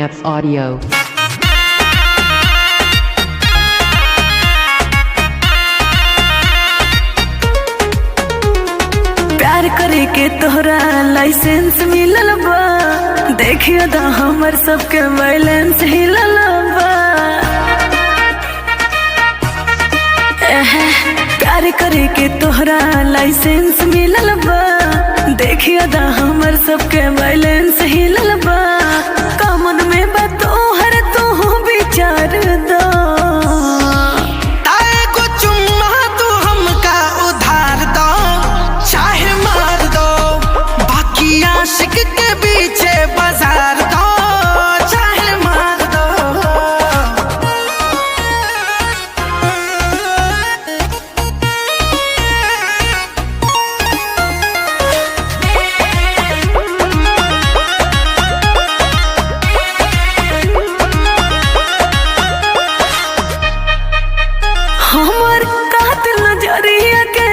Tramps Audio. प्यार करे के तोहरा लाइसेंस मिलल बा, देखियो दा हमर सबके बैलेंस हिलल बा। प्यार करे के तोहरा लाइसेंस मिलल बा, देखियो दा हमर सबके बैलेंस हिलल बा। कमन में बा तोहर तू विचार दो, आशिक के पीछे बाजार दो, चाहे मार दो। हमर कातिल नजरिया के